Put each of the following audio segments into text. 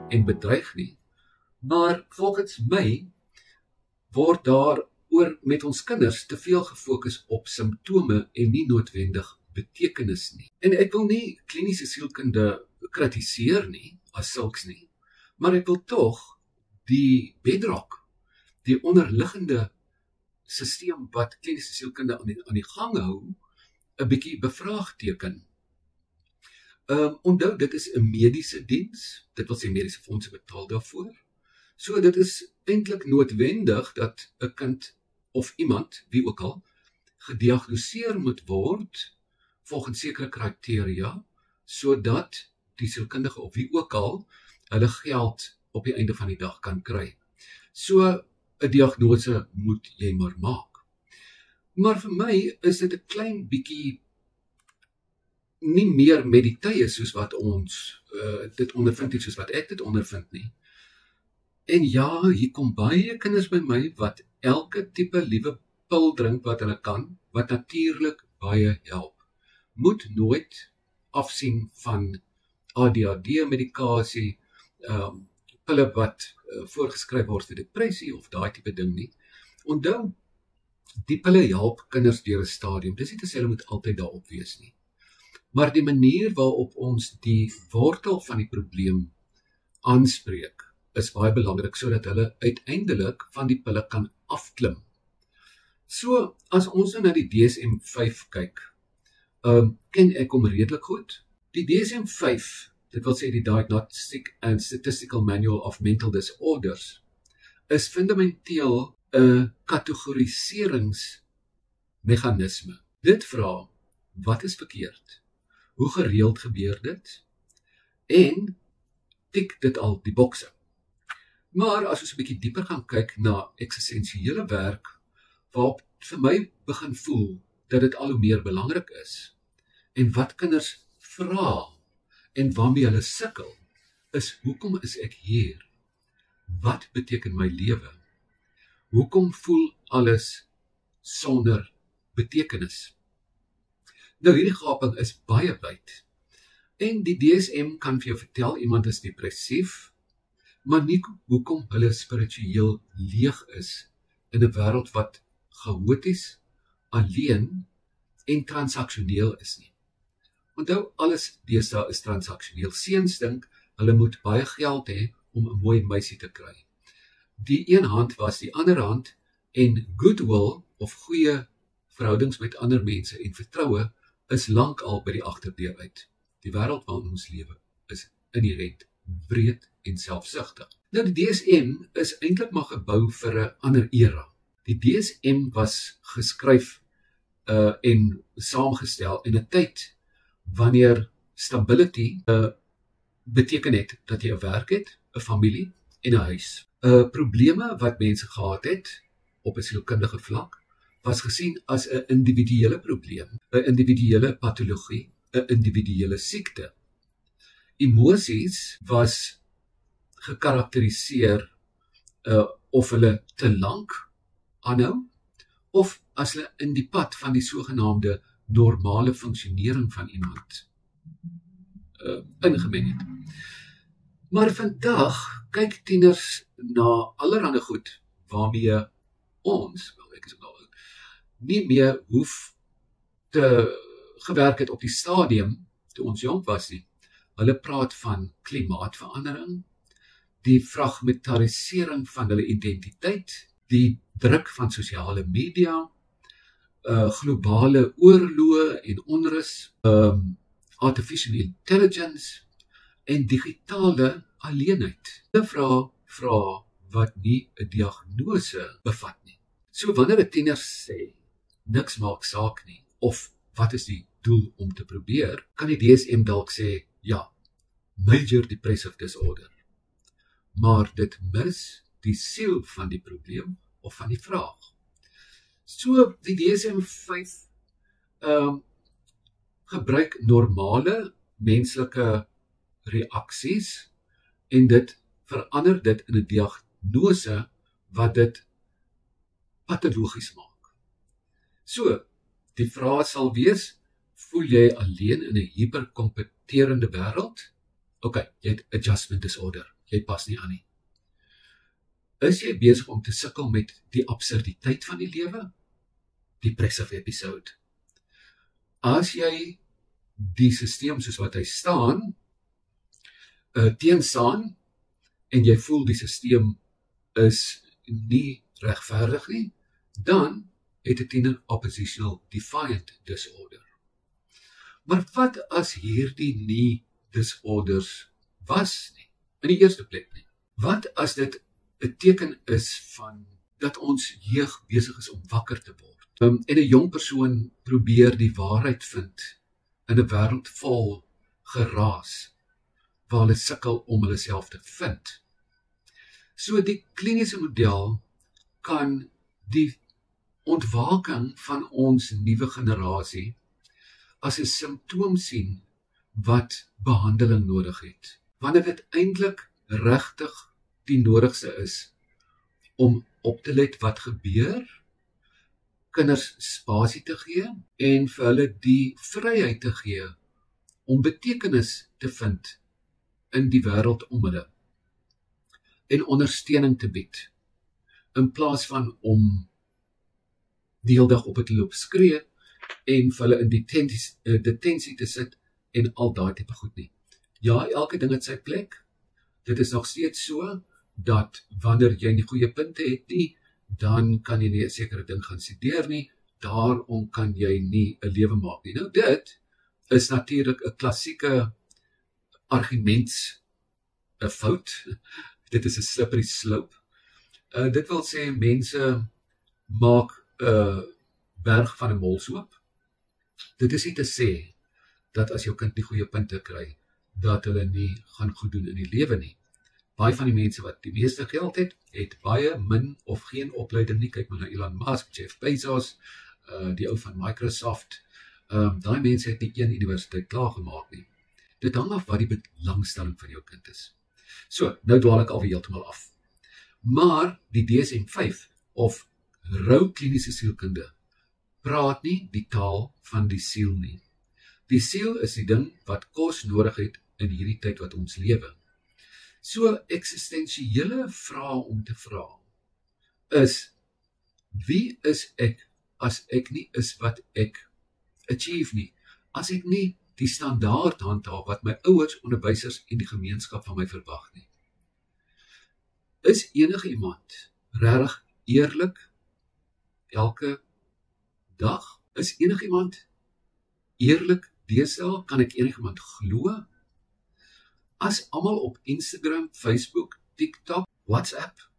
en bedreig nie, maar volgens my word daar oor met ons kinders te veel gefokus op simptome en nie noodwendig betekenis nie. En ek wil nie kliniese sielkunde kritiseer nie, as sulks nie, maar ek wil tog die bedrock, die onderliggende sisteem wat kliniese sielkunde aan die gang hou, 'n bietjie bevraagteken. Onthou, dit is 'n mediese diens, dit wil sê mediese fondse betaal daarvoor. So dit is eintlik noodwendig dat 'n kind of iemand, wie ook al, gediagnoseer moet word volgens sekere kriteria, sodat die sielkundige of wie ook al hulle geld op die einde van die dag kan kry. So 'n diagnose moet jy maar maak. Maar vir my is dit 'n klein bietjie nie meer mediteie soos wat ons dit ondervind nie, soos wat ek dit ondervind nie. En ja, hier kom baie kinders by my wat elke tipe liewe pil drink wat hulle kan, wat natuurlik baie help. Moet nooit afsien van ADHD-medikasie, pille wat voorgeskryf word vir depressie of daai tipe ding nie. Onthou, die pille help kinders deur 'n stadium. Dis nie te sê hulle moet altyd daarop wees nie. Maar die manier waarop ons die wortel van die probleem aanspreek, is baie belangrik, sodat hulle uiteindelik van die pille kan afklim. So, as ons nou na die DSM-5 kyk, ken ek hom redelik goed. Die DSM-5, dit wil sê die Diagnostic and Statistical Manual of Mental Disorders, is fundamenteel 'n kategoriseringsmeganisme. Dit vra, wat is verkeerd? Hoe gereeld gebeur dit? En tik dit al die bokse. Maar as ons 'n bietjie dieper gaan kyk na eksistensiële werk, waarop vir my begin voel dat dit al hoe meer belangrik is, en wat kinders vra en waarmee hulle sukkel, is hoekom is ek hier? Wat beteken my lewe? Hoekom voel alles sonder betekenis? Nou, hierdie gaping is baie wyd. En die DSM kan vir jou vertel, iemand is depressief, maar nie hoekom hulle spiritueel leeg is in 'n wêreld wat chaoties, alleen en transaksioneel is nie. Onthou, alles deesdae is transaksioneel. Seuns dink, hulle moet baie geld hê om 'n mooi meisie te kry. Die een hand was die ander hand, en goodwill of goeie verhoudings met ander mense en vertroue is lank al by die agterdeur uit. Die wêreld waarin ons lewe is inherent breed en selfsugtig. Nou, die DSM is eintlik maar gebou vir 'n ander era. Die DSM was geskryf en saamgestel in 'n tyd wanneer stability beteken het dat jy 'n werk het, 'n familie en 'n huis. Probleme wat mense gehad het op 'n sielkundige vlak was gesien as 'n individuele probleem, 'n individuele patologie, 'n individuele siekte. Emosies was gekarakteriseer of hulle te lank aanhou, of as hulle in die pad van die sogenaamde normale funksionering van iemand ingemeng het. Maar vandag kyk tieners na allerhande goed waarmee ons, ek is ook al oud, nie meer hoef te gewerk het op die stadium toe ons jong was nie. Hulle praat van klimaatverandering, die fragmentarisering van hulle identiteit, die druk van sosiale media, globale oorloë en onrus, artificial intelligence en digitale alleenheid. Hulle vra wat nie 'n diagnose bevat nie. So wanneer 'n tiener sê, niks maak saak nie, of wat is die doel om te probeer, kan die DSM dalk sê, ja, major depressive disorder. Maar dit mis die siel van die probleem of van die vraag. So die DSM-5 gebruik normale menslike reaksies en dit verander dit in 'n diagnose wat dit patologies maak. So, die vraag sal wees, voel jy alleen in 'n hiperkompeterende wêreld? OK, jy het adjustment disorder. jy pas nie aan nie. Is jy besig om te sukkel met die absurditeit van die lewe? Depressive episode. As jy die stelsel soos wat hy staan, teenstaan, en jy voel die stelsel is nie regverdig nie, dan het 'n tiener oppositional defiant disorder. Maar wat as hierdie nie disorders was nie, in die eerste plek nie? Wat as dit 'n teken is van dat ons jeug besig is om wakker te word? En 'n jong persoon probeer die waarheid vind in 'n wêreld vol geraas, waar hulle sukkel om hulle self te vind. So die kliniese model kan die ontwaking van ons nuwe generasie as 'n simptoom sien wat behandeling nodig het, wanneer dit eintlik regtig die nodigste is om op te let wat gebeur, kinders spasie te gee en vir hulle die vryheid te gee om betekenis te vind in die wêreld om hulle en ondersteuning te bied, in plaas van om die hele dag op het loop skree en vir hulle in detensie te sit en al daai tipe goed nie. Ja, elke ding het sy plek. Dit is nog steeds so dat wanneer jy nie goeie punte het nie, dan kan jy nie 'n sekere ding gaan studeer nie, daarom kan jy nie 'n lewe maak nie. Nou dit is natuurlik 'n klassieke arguments 'n fout. Dit is 'n slippery slope. Dit wil sê mense maak 'n berg van 'n molshoop. Dit is nie te sê dat as jou kind nie goeie punte kry, dat hulle nie gaan goed doen in die lewe nie. Baie van die mense wat die meeste geld het, het baie min of geen opleiding nie. Kyk maar na Elon Musk, Jeff Bezos, die ou van Microsoft. Daai mense het nie een universiteit klaargemaak nie. Dit hang af wat die belangstelling van jou kind is. So, nou dwaal ek alweer heeltemal af. Maar die DSM-5 of rou kliniese sielkunde praat nie die taal van die siel nie. Die siel is die ding wat kos nodig het in hierdie tyd wat ons lewe. So eksistensiële vrae om te vra is, wie is ek as ek nie is wat ek achieve nie, as ek nie die standaard handhaaf wat my ouers, onderwysers en die gemeenskap van my verwag nie. Is enige iemand regtig eerlik elke dag? Is enige iemand eerlik deesdae? Kan ek enige iemand glo? As almal op Instagram, Facebook, TikTok, WhatsApp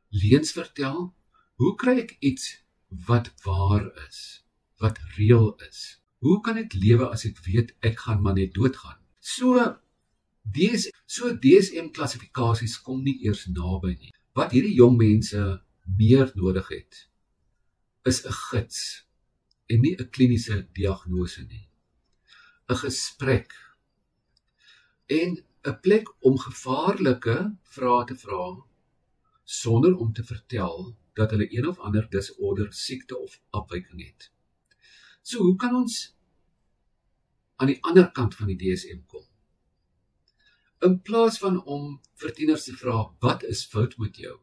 leuns vertel, hoe kry ek iets wat waar is, wat reël is? Hoe kan ek lewe as ek weet ek gaan maar net doodgaan? So DSM klassifikasies kom nie eers naby nie. Wat hierdie jong mense meer nodig het, is 'n gids en nie 'n kliniese diagnose nie. 'n Gesprek en 'n plek om gevaarlike vrae te vra sonder om te vertel dat hulle een of ander disorder, siekte of afwyking het. So hoe kan ons aan die ander kant van die DSM kom? In plaas van om vir tieners te vra, wat is fout met jou?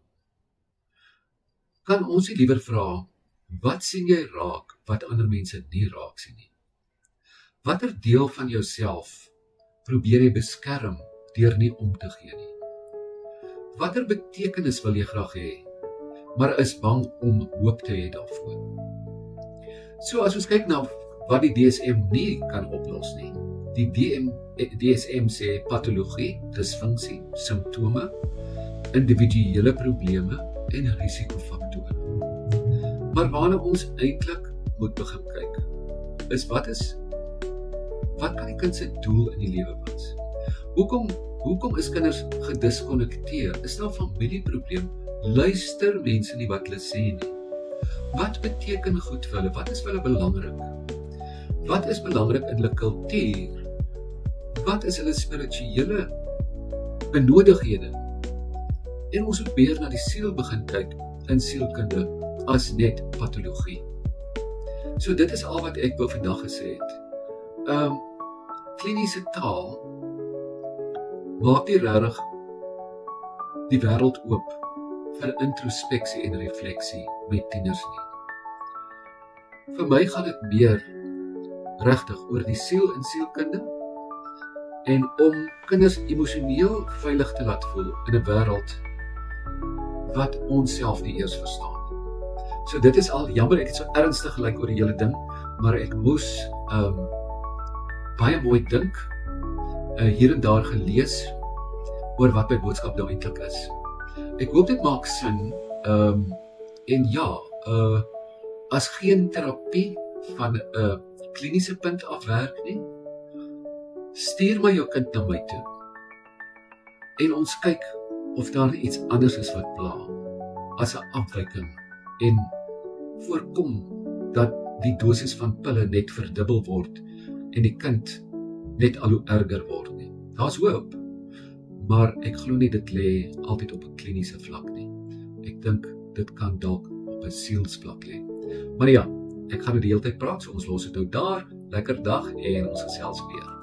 Kan ons nie liewer vra, wat sien jy raak wat ander mense nie raak sien nie? Watter deel van jouself probeer jy beskerm deur nie om te gee nie? Watter betekenis wil jy graag hê, maar is bang om hoop te hê daarvoor? So as ons kyk na wat die DSM nie kan oplos nie. Die DSM sê patologie, disfunksie, simptome, individuele probleme en risikofaktore. Maar waarna ons eintlik moet begin kyk, is wat kan die kind se doel in die lewe wees? Hoekom is kinders gediskonnekteer? Is daar 'n familieprobleem? Luister mense nie wat hulle sê nie. Wat beteken goed vir hulle? Wat is vir hulle belangrik? Wat is belangrik in hulle kultuur? Wat is hulle spirituele benodighede? En ons moet meer na die siel begin kyk in sielkunde as net patologie. So dit is al wat ek wou vandag gesê het. Kliniese taal maak nie regtig die wêreld oop vir introspeksie en refleksie met tieners nie. Vir my gaan dit meer regtig oor die siel en sielkunde en om kinders emosioneel veilig te laat voel in 'n wêreld wat ons self nie eers verstaan. So dit is al jammer, ek het so ernstig gelyk oor die hele ding, maar ek moes baie mooi dink, hier en daar gelees oor wat my boodskap nou eintlik is. Ek hoop dit maak sin, en ja, as geen terapie van 'n kliniese punt af werk nie, stuur maar jou kind na my toe en ons kyk of daar iets anders is wat pla as 'n afwyking en voorkom dat die dosis van pille net verdubbel word en die kind net al hoe erger word nie. Daar's hoop, maar ek glo nie dit lê altyd op 'n kliniese vlak nie. Ek dink dit kan dalk op 'n sielsvlak lê. Maar ja, ek gaan die hele tyd praat, so ons los dit nou daar. Lekker dag en ons gesels weer.